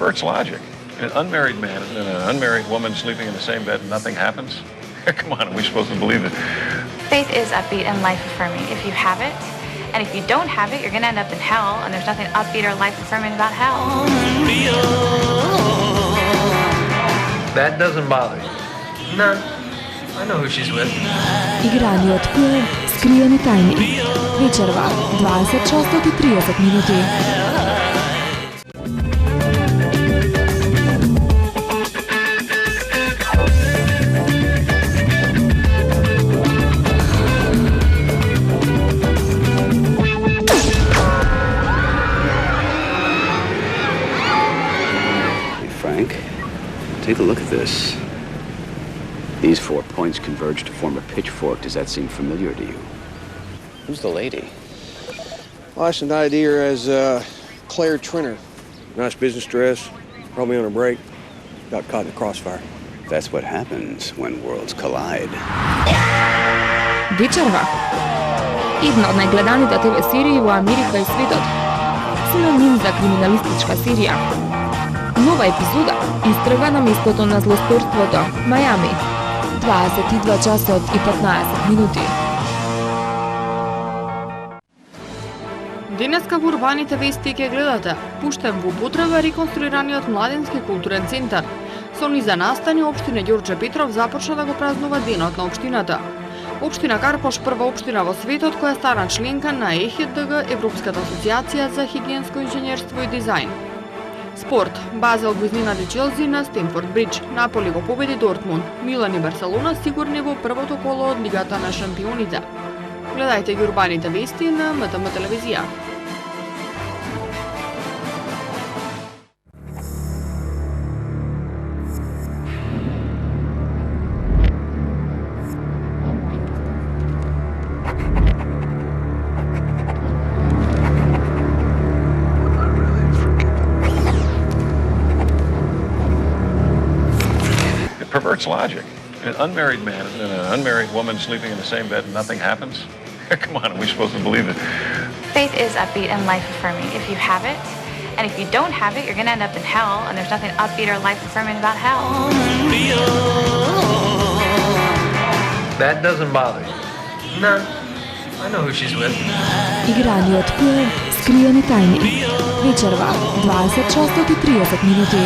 perverts logic. An unmarried man and an unmarried woman sleeping in the same bed and nothing happens? Come on, are we supposed to believe it? Faith is upbeat and life-affirming if you have it. And if you don't have it, you're going to end up in hell, and there's nothing upbeat or life-affirming about hell. That doesn't bother you? No. I know who she's with. Igrani odkrivajo skrivene tajne. Večerva, 20 časov in 30 minuti. Hey, Frank, take a look at this. These 4 points converge to form a pitchfork. Does that seem familiar to you? Who's the lady? Well, I identified her as Claire Trinner. Nice business dress, probably on a break. Got caught in the crossfire. That's what happens when worlds collide. Вечерва. Една од најгледаните ТВ серии во Америка и светот. Синоним за криминалистичка серија. Нова епизода истрага на местото на злосторството, Мајами. 22 часот и 15 минути. Денеска во урбаните вести ќе гледате пуштен во употреба реконструираниот младенски културен центар. Со низа настани општина Ѓорѓе Петров започна да го празнува денот на општината. Општина Карпош прва општина во светот која стана членка на ЕХДГ, Европската асоциација за хигиенско инженерство и дизајн. Спорт. Базел го изненади Челси на Стенфорд Бридж. Наполи го победи Дортмунд. Милан и Барселона сигурни во првото коло од Лигата на шампионите. Гледајте ги урбаните вести на МТМ телевизија. Perverts logic. An unmarried man and an unmarried woman sleeping in the same bed and nothing happens? Come on, are we supposed to believe it? Faith is upbeat and life-affirming if you have it. And if you don't have it, you're going to end up in hell, and there's nothing upbeat or life-affirming about hell. That doesn't bother you? No. I know who she's with. Igrani odkrivajo skrivene tajne. Вечерва, 20 časov in 30 minuti.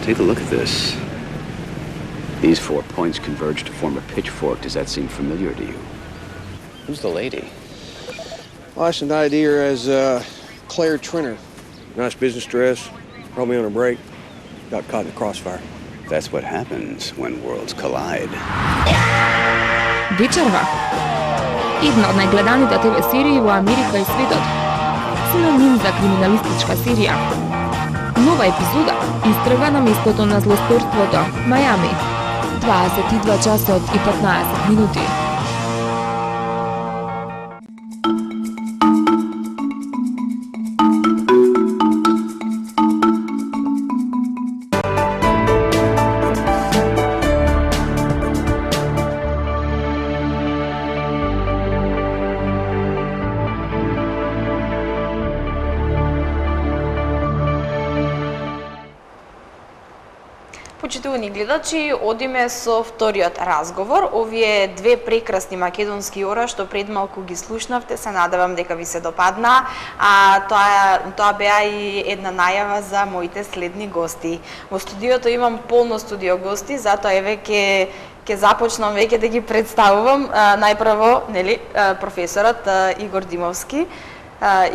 Take a look at this. These 4 points converge to form a pitchfork. Does that seem familiar to you? Who's the lady? Well, I identified her as Claire Trinner. Nice business dress, probably on a break. Got caught in the crossfire. That's what happens when worlds collide. Вечерва. Една од најгледаните ТВ серии во Америка и светот. Синоним за криминалистичка серија. Нова епизода истрага на местото на злосторството, Мајами. 22 часот и 15 минути. Почитувани гледачи, одиме со вториот разговор. Овие две прекрасни македонски ора што пред малку ги слушнавте, се надевам дека ви се допадна. Тоа беа и една најава за моите следни гости. Во студиото имам полно студио гости, затоа еве ќе започнам веќе да ги представувам. Најпрво, нели, професорот Игор Димовски.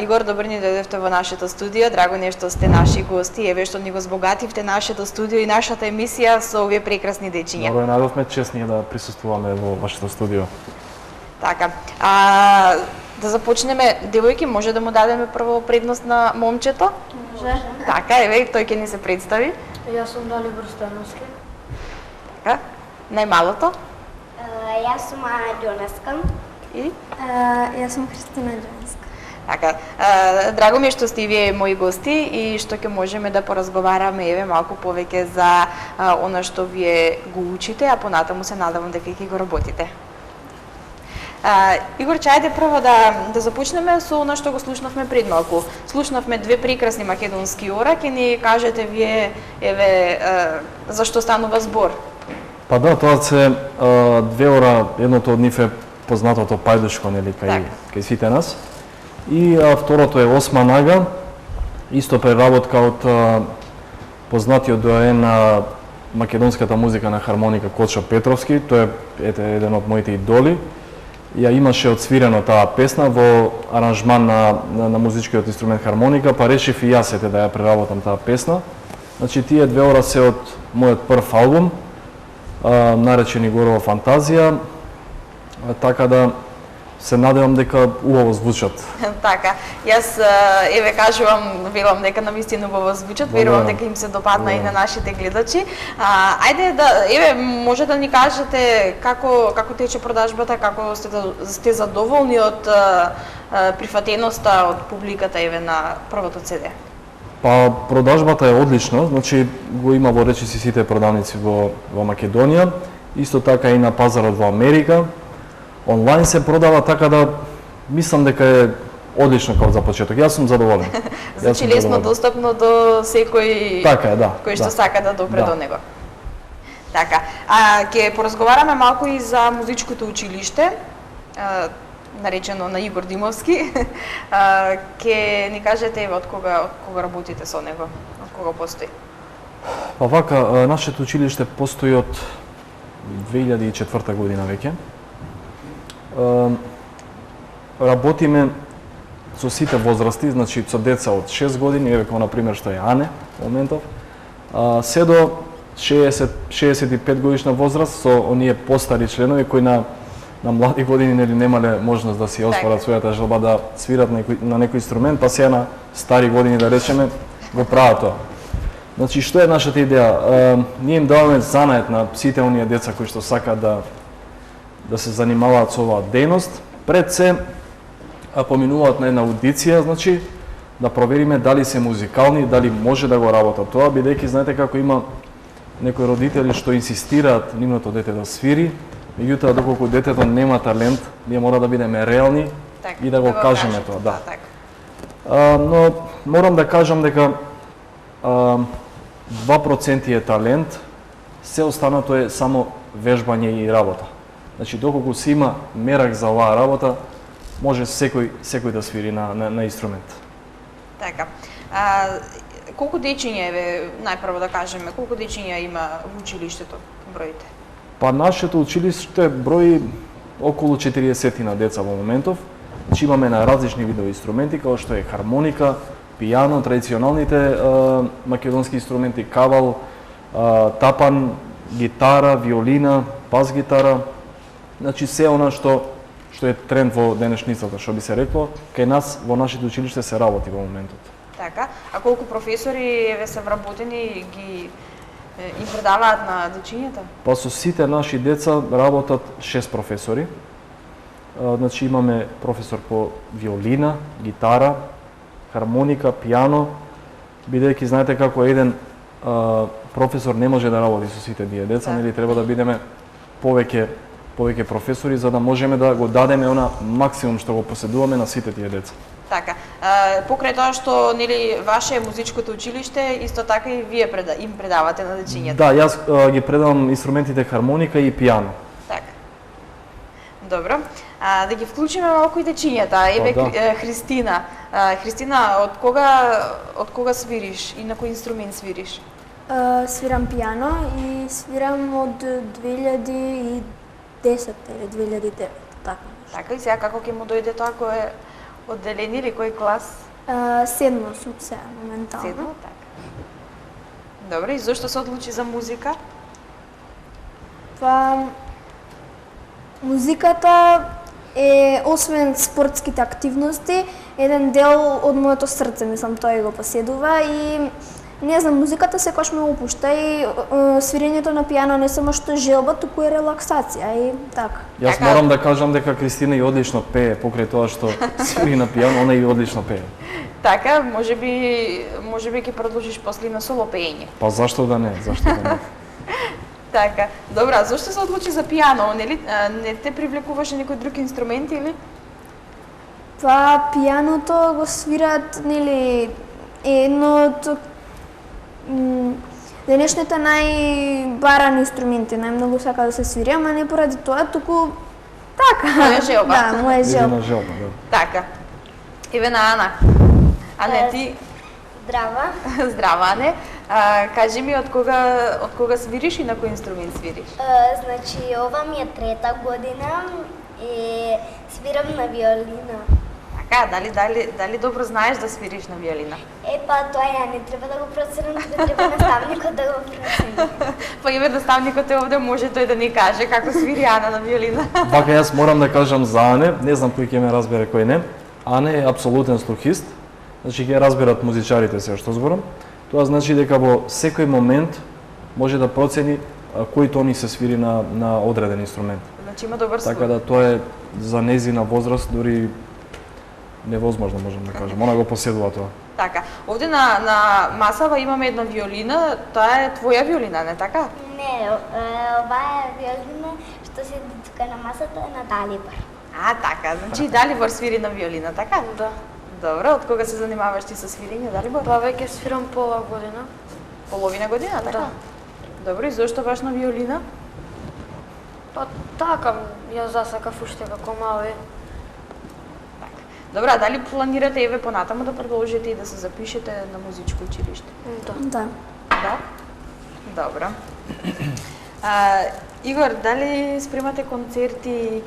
Игор, добро ни дојдовте во нашето студио. Драго ни е што сте наши гости. Еве што ни го збогативте нашето студио и нашата емисија со овие прекрасни дечиња. Много надовме чест ние да присуствуваме во вашето студио. Така. Да започнеме, девојки, може да му дадеме прво предност на момчето? Може. Така, еве, тој ќе ни се представи. Јас сум Далибор Стојановски. Така. Најмалото? Јас сум Ана Ѓонеска. И? Јас сум Христина Ѓонеска. Така, драго ми е што сте вие мои гости и што ќе можеме да поразговараме еве малку повеќе за она што вие го учите, а понатаму се надевам дека ќе го работите. Игор, чајде прво да започнеме со она што го слушнавме пред малку. Слушнавме две прекрасни македонски ора, ќе ни кажете вие еве за што станува збор. Па да, тоа се две ора, едното од нив е познатото Пајдушко, нели, кај сите нас. И второто е Осма Нага, исто преработка од познатиот доаен на македонската музика на хармоника Кочо Петровски, тој е еден од моите идоли. Ја имаше одсвирено таа песна во аранжман на музичкиот инструмент хармоника, па решив и јас да ја преработам таа песна. Значи, тие две ора се од мојот прв албум, наречен Игорова фантазија, така да се надевам дека убаво звучат. Така, јас еве кажувам, велам дека навистина убаво звучат, верувам дека им се допадна и на нашите гледачи. Ајде да еве може да ни кажете како тече продажбата, како сте задоволни од прифатеноста од публиката еве на првото CD? Па продажбата е одлична, значи го има во речиси сите продавници во Македонија, исто така и на пазарот во Америка. Онлайн се продава, така да мислам дека е одлично како за почеток. Јас сум задоволен. Значи лесно достапно до секој кој што сака да допре до него. Така, ќе поразговараме малку и за музичкото училиште, наречено на Игор Димовски. Ќе ни кажете од кога работите со него, од кога постои? Па вака, нашето училиште постои од 2004 година веќе. Работиме со сите возрасти, значи со деца од 6 години, еве како на пример што е Ане во моментов, се до 65 годишна возраст со оние постари членови кои на млади години нели немале можност да си остварат својата желба да свират на некој инструмент, па сега на стари години да речеме го прават тоа. Значи што е нашата идеја? Ние им даваме занает на сите оние деца кои што сакаат да се занимаваат со оваа дејност, пред се поминуваат на една аудиција, значи да провериме дали се музикални, дали може да го работат тоа, бидејќи знаете како има некои родители што инсистираат нивното дете да свири, меѓутоа доколку детето нема талент, ние мора да бидеме реални и да го кажеме тоа, да. Но морам да кажам дека 2% е талент, се останато е само вежбање и работа. Значи, доколку се има мерак за оваа работа, може секој да свири на инструмент. Така. Колку дечиња еве, најпрво да кажеме, колку дечиња има во училиштето, броите? Па нашето училиште брои околу 40 на деца во моментов. Значи имаме на различни видови инструменти, како што е хармоника, пијано, традиционалните македонски инструменти, кавал, тапан, гитара, виолина, бас гитара. Значи се она што е тренд во денешницата, што би се рекло, кај нас во нашите училиште се работи во моментот. Така, а колку професори еве се вработени ги им предаваат на дечињата? Па со сите наши деца работат 6 професори. Значи имаме професор по виолина, гитара, хармоника, пијано, бидејќи знаете како еден професор не може да работи со сите тие деца, нели треба да бидеме повеќе професори за да можеме да го дадеме она максимум што го поседуваме на сите тие деца. Така. Покрај тоа што нели ваше музичкото училиште, исто така и вие им предавате на дечињата. Да, јас ги предавам инструментите хармоника и пијано. Така. Добро. Да ги вклучиме малку и дечињата. Еве Христина. Христина, од кога свириш и на кој инструмент свириш? Свирам пијано и свирам од 2010 или 2009, така. Така, и сега како ќе му дојде тоа, кој е одделен или кој клас? Седмо сум сега, моментално. Седмо, така. Добро, и зошто се одлучи за музика? Па, музиката е, освен спортските активности, еден дел од моето срце, мислам, тој го поседува и Не знам, музиката секогаш ме опушта и свирењето на пијано не само што желба, туку е релаксација и така. Јас морам да кажам дека Кристина и одлично пее покрај тоа што свири на пијано, она и одлично пее. Така, можеби ќе продолжиш после на соло пеење. Па зашто да не? Зашто да не? Така. Добра, зошто се одлучи за пијано, нели? Не те привлекуваше некој друг инструмент или? Па пијаното го свират, нели, едно од денешните најбаран инструменти, најмногу сака да се свири, ама не поради тоа, туку така. Моја желба. Да, моја желба. желба, да. Така. Еве на Ана. Ане, ти... Здрава. Здрава, Ане. Кажи ми, од кога свириш и на кој инструмент свириш? Значи, ова ми е трета година и свирам на виолина. Така, дали добро знаеш да свириш на виолина? Па тоа ја не треба да го проценам, туку треба наставникот да го процени. Па еве наставникот е овде, може тој да ни каже како свири Ана на виолина. Вака јас морам да кажам за Ане, не знам кој ќе ме разбере, кој не. Ане е апсолутен слухист, значи ќе разберат музичарите се што зборам. Тоа значи дека во секој момент може да процени кој тони се свири на одреден инструмент. Значи има добар слух. Така да тоа е за нејзина возраст дури невозможно, можам да кажам. Она го поседува тоа. Така. Овде на масава имаме една виолина, тоа е твоја виолина, не така? Не, ова е виолина што седи тука на масата на Далибор. Така, значи Далибор свири на виолина, така? Да. Добро, од кога се занимаваш ти со свирење, Далибор? Па веќе свирам пола година. Половина година, така? Да. Добро, и зошто баш на виолина? Па така, ја засакав уште како мали. Добра, дали планирате еве понатаму да продолжите и да се запишете на музичко училиште? Да. Да? Добро. Игор, дали спремате концерти?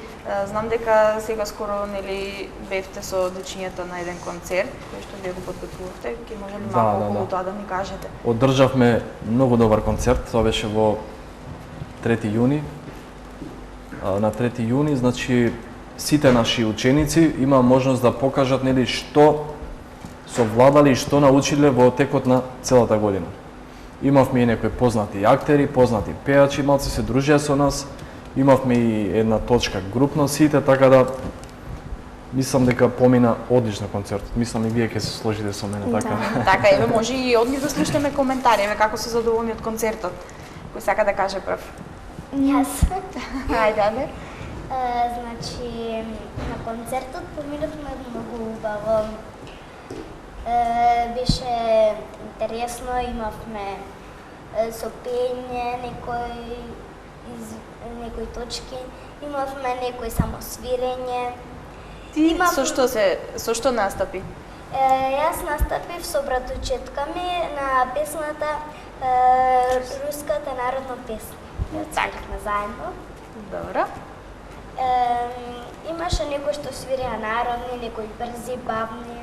Знам дека сега скоро нели бевте со дечињата на еден концерт кој што вие го подготвувавте. Ќе може ли малку околу тоа да ни кажете? Одржавме многу добар концерт, тоа беше во 3 јуни. На 3 јуни, значи сите наши ученици има можност да покажат нели што совладале и што научиле во текот на целата година. Имавме и некои познати актери, познати пејачи, малци се дружеа со нас. Имавме и една точка групно сите, така да мислам дека помина одлично концерт. Мислам и вие ќе се сложите со мене, така. Така, еве може и од нив да слушнеме коментари, еве како се задоволни од концертот. Кој сака да каже прв? Јас. Ајде, Ане. Значи, на концертот поминавме многу убаво. Беше интересно, имавме со пење, некои точки, имавме некои само свирење. Ти со што настапи? Јас настапив со братучетка ми на песната Руската народна песна. Ја свирихме заедно. Добро. Имаше некои што свиреа народни, некои брзи, бавни.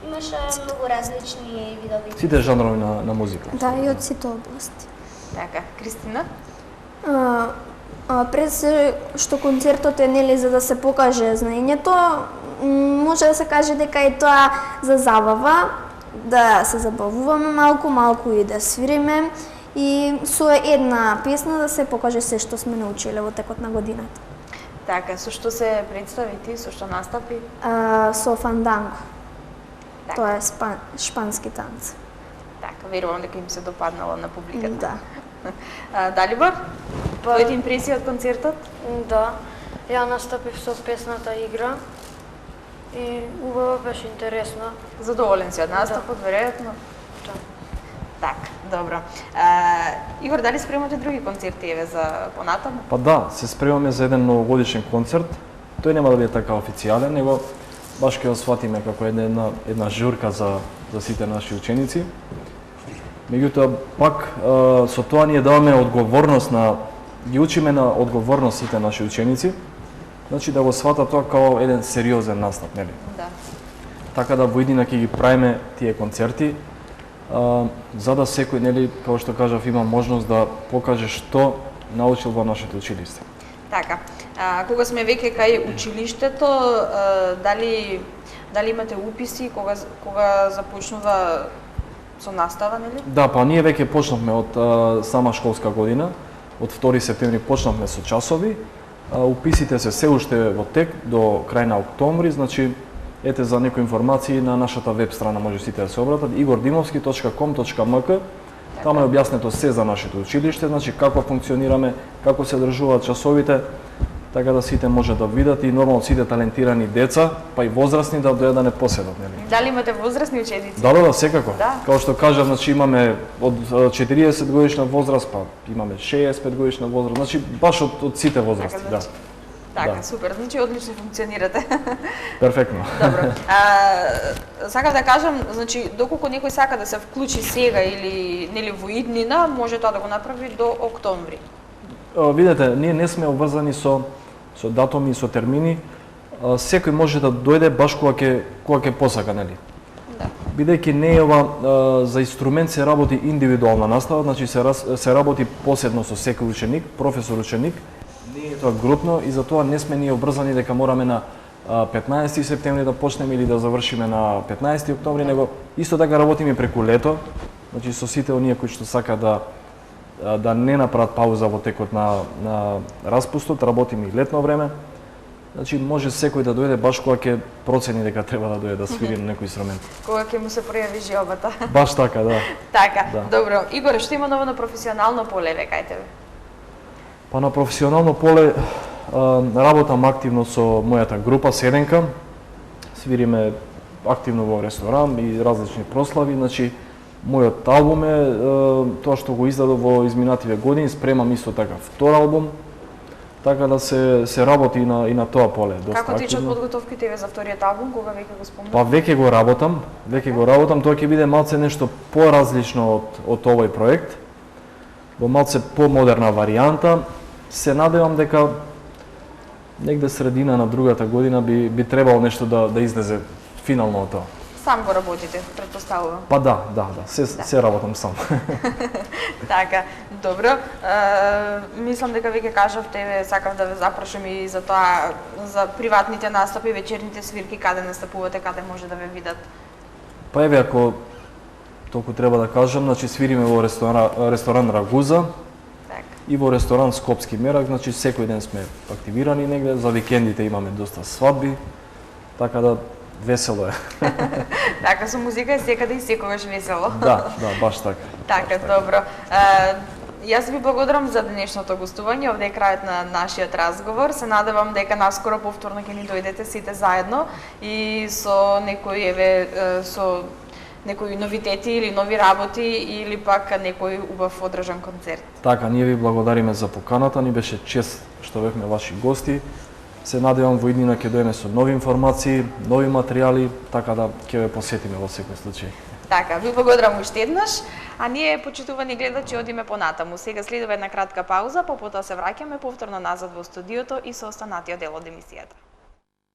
Имаше многу различни видови. Сите жанрови на музика. Да, и од сите области. Така, Кристина? Пред се што концертот е нели за да се покаже знаењето, може да се каже дека е тоа за забава, да се забавуваме малку и да свириме и со една песна да се покаже се што сме научиле во текот на годината. Така, со што се представи ти, со што настапи? Со фанданго. Тоа е шпански танц. Така, верувам дека им се допаднало на публиката. Да. Далибор? Твоите импресии од концертот? Да. Ја настапив со песната Игра и убаво беше интересно. Задоволен си од настапот, веројатно? Да. Така, добро. Игор, дали спремате други концерти еве за понатаму? Па да, се спремаме за еден новогодишен концерт. Тој нема да биде така официјален, него баш ќе го сватиме како една журка за сите наши ученици. Меѓутоа, пак со тоа ние даваме одговорност ги учиме на одговорност сите наши ученици, значи да го сватат тоа како еден сериозен настап, нели? Да. Така да во иднина ќе ги правиме тие концерти, за да секој, нели, како што кажав, има можност да покаже што научил во нашето училиште. Така. Кога сме веќе кај училиштето, дали имате уписи, кога започнува со настава, нели? Да, па ние веќе почнавме од сама школска година. Од 2 септември почнавме со часови. Уписите се уште во тек до крај на октомври, значи ете за некои информации на нашата веб страна може сите да се обратат igordimовski.com.mk. Тама е објаснето се за нашето училиште, значи како функционираме, како се одржуваат часовите, така да сите може да видат и нормално сите талентирани деца, па и возрастни да дојдат да не поседат, нели? Дали имате возрастни ученици? Да, секако. Да. Као што кажав, значи имаме од 40 годишна возраст, па имаме 65 годишна возраст, значи баш од сите возрасти, да. Така, да. супер, значи одлично функционирате. Перфектно. Добро. Сакам да кажам, значи доколку некој сака да се вклучи сега или нели во иднина, може тоа да го направи до октомври. Видете, ние не сме обврзани со датуми, со термини. Секој може да дојде баш кога ќе посака, нели? Да. Бидејќи не е ова за инструмент се работи индивидуална настава, значи се работи посебно со секој ученик, професор ученик. Не е тоа групно и затоа не сме ние обрзани дека мораме на 15 септември да почнеме или да завршиме на 15 октомври, него исто така работиме преку лето, значи со сите оние кои што сака да не направат пауза во текот на распустот, работиме и летно време. Значи може секој да дојде баш кога ќе процени дека треба да дојде да свири на некој инструмент. Кога ќе му се пројави желбата. Баш така, да. Така, да. Добро. Игоре, што има ново на професионално поле, векајте ви? Па на професионално поле работам активно со мојата група Седенка. Свириме активно во ресторан и различни прослави, значи мојот албум е тоа што го издадов во изминативе години, спремам исто така втор албум. Така да се работи и на тоа поле доста активно. Како течат подготовките ви за вториот албум, кога веќе го спомнав? Па веќе го работам, тоа ќе биде малце нешто поразлично од овој проект. Во малце помодерна варијанта. Се надевам дека негде средина на другата година би требало нешто да излезе финално од тоа. Сам го работите, претпоставувам. Па да, се работам сам. Така, добро. Мислам дека веќе кажавте, сакав да ве запрашам и за тоа, за приватните настапи, вечерните свирки, каде настапувате, каде може да ве видат? Па еве, ако толку треба да кажам, значи свириме во ресторан Рагуза и во ресторан Скопски Мерак, значи секој ден сме активирани негде, за викендите имаме доста свадби, така да весело е. Така, со музика е секаде и секогаш весело. Да, баш така. Така, добро. Јас ви благодарам за денешното гостување, овде е крајот на нашиот разговор. Се надевам дека наскоро повторно ќе ни дојдете сите заедно и со некои новитети или нови работи или пак некој убав одржан концерт. Така, ние ви благодариме за поканата, ни беше чест што бевме ваши гости. Се надевам во иднина ќе дојдеме со нови информации, нови материјали, така да ќе ве посетиме во секој случај. Така, ви благодарам уште еднаш, а ние, почитувани гледачи, одиме понатаму. Сега следува една кратка пауза, па потоа се враќаме повторно назад во студиото и со останатиот дел од емисијата.